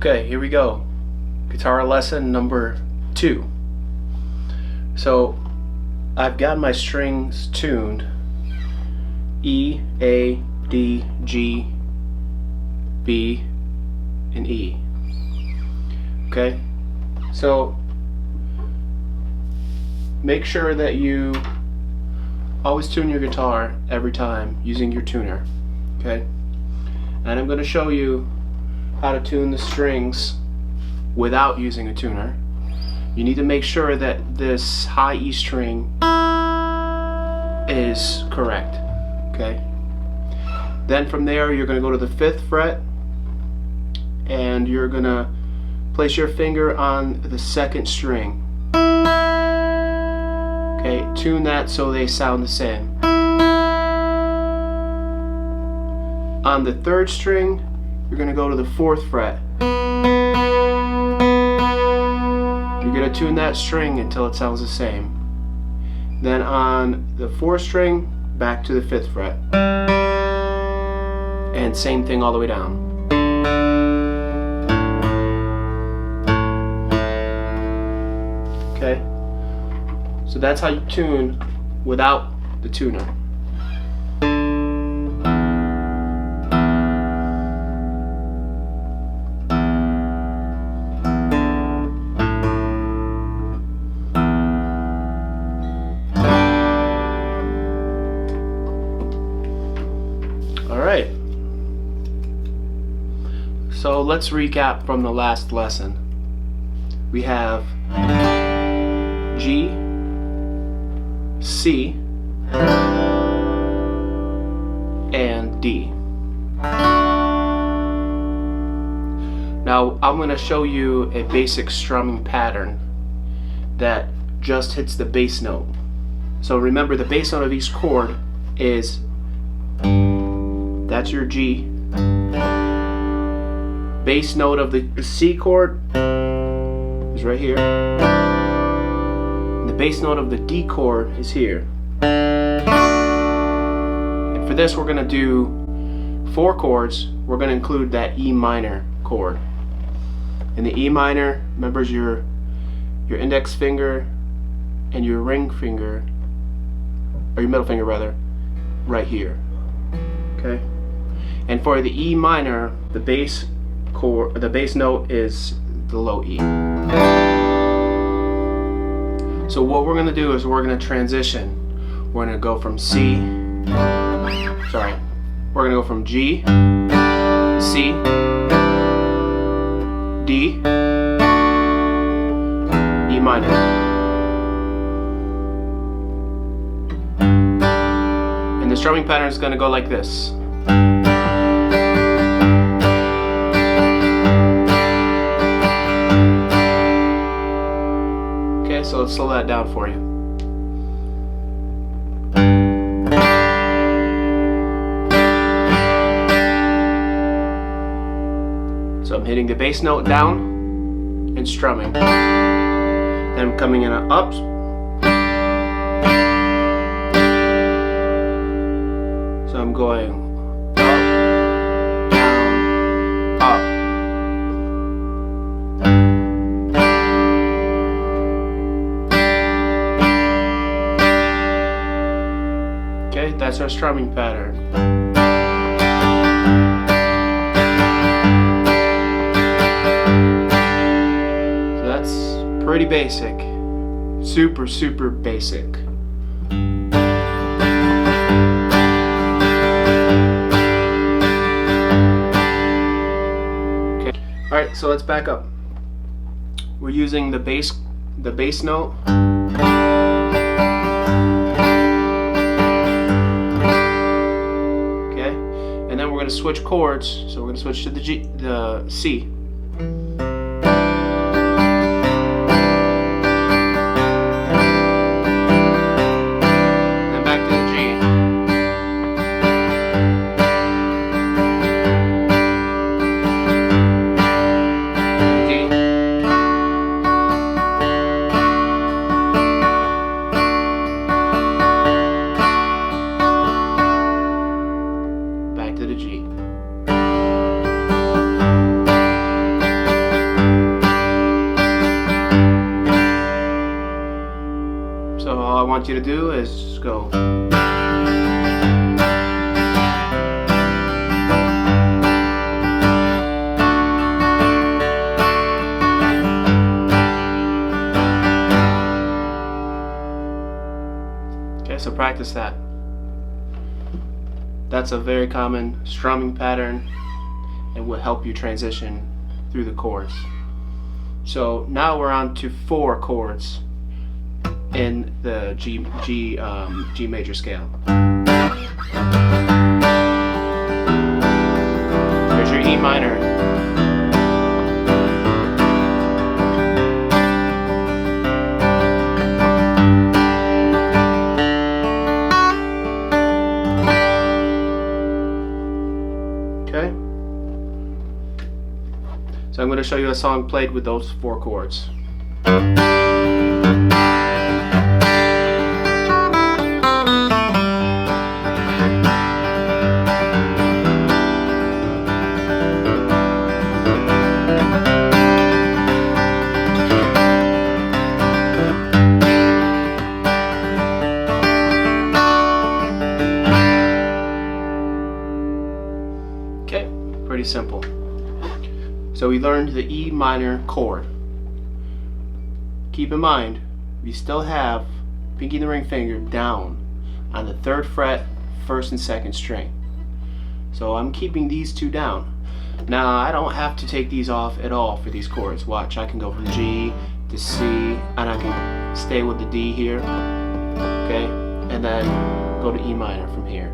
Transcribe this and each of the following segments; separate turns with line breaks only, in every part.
Okay, here we go. Guitar lesson number 2. So I've got my strings tuned E, A, D, G, B, and E. Okay, so make sure that you always tune your guitar every time using your tuner. Okay, and I'm going to show you how to tune the strings without using a tuner. You need to make sure that this high E string is correct. Okay, then from there you're going to go to the 5th fret and you're going to place your finger on the 2nd string. Okay, tune that so they sound the same. On the 3rd string you're going to go to the 4th fret. You're going to tune that string until it sounds the same. Then on the 4th string, back to the 5th fret. And same thing all the way down. Okay? So that's how you tune without the tuner. Alright, so let's recap from the last lesson. We have G, C, and D. Now I'm going to show you a basic strumming pattern that just hits the bass note. So remember, the bass note of each chord is, that's your G. Bass note of the C chord is right here. And the bass note of the D chord is here. And for this we're going to do 4 chords. We're going to include that E minor chord. And the E minor, remember, is your index finger and your ring finger, or your middle finger rather, right here. Okay? And for the E minor, the bass chord, the bass note is the low E. So what we're going to do is we're going to transition. We're going to go from C, sorry, we're going to go from G, C, D, E minor. And the strumming pattern is going to go like this. So let's slow that down for you. So I'm hitting the bass note down and strumming. Then I'm coming in an up. So I'm going that's our strumming pattern. So that's pretty basic. Super, super basic. Okay. Alright, so let's back up. We're using the bass note. And then we're going to switch chords, so we're going to switch to the C. Then back to the G. D. to the G. I want you to do is just go. Okay, so practice that. That's a very common strumming pattern and will help you transition through the chords. So now we're on to 4 chords in the G major scale. Here's your E minor. Okay? So I'm going to show you a song played with those 4 chords. Okay, pretty simple. So we learned the E minor chord. Keep in mind, we still have pinky and the ring finger down on the 3rd fret, 1st and 2nd string. So I'm keeping these 2 down. Now I don't have to take these off at all for these chords. Watch, I can go from G to C, and I can stay with the D here, okay, and then go to E minor from here.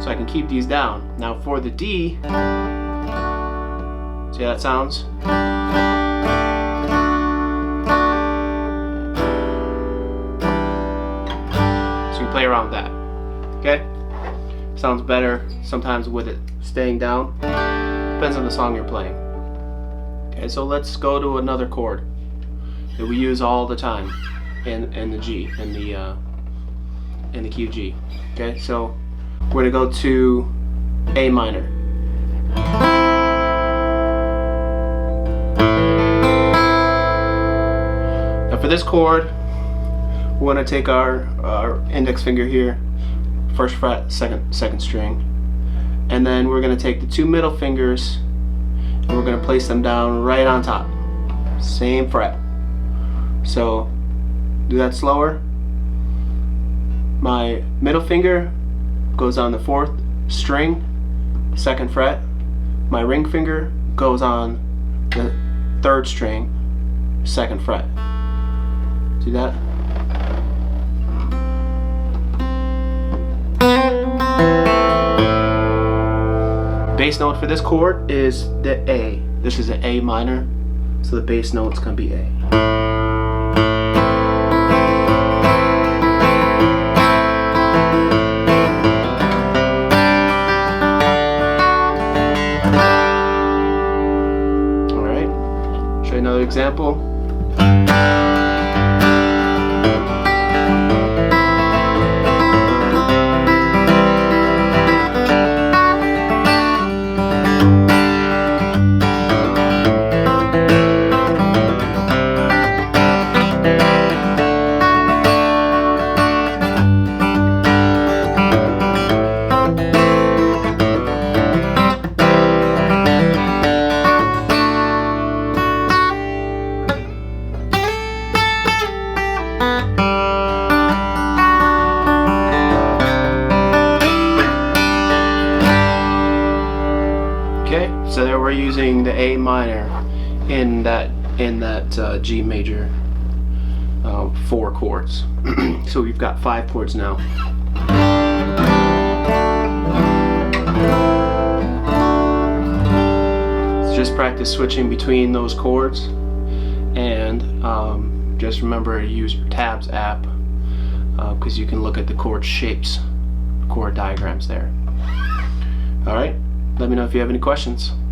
So I can keep these down. Now for the D, see how that sounds? So you play around with that, okay? Sounds better sometimes with it staying down. Depends on the song you're playing. Okay, so let's go to another chord that we use all the time in the G, in the key of G. Okay, so we're going to go to A minor. Now for this chord, we're going to take our index finger here, 1st fret, 2nd string, and then we're going to take the 2 middle fingers and we're going to place them down right on top, same fret. So do that slower. My middle finger goes on the 4th string, 2nd fret. My ring finger goes on the 3rd string, 2nd fret. See that? Bass note for this chord is the A. This is an A minor, so the bass note's gonna be A. Another example. So there we're using the A minor in that G major 4 chords. So we've got 5 chords now. So just practice switching between those chords, and just remember to use your tabs app because you can look at the chord shapes, chord diagrams there. Alright, let me know if you have any questions.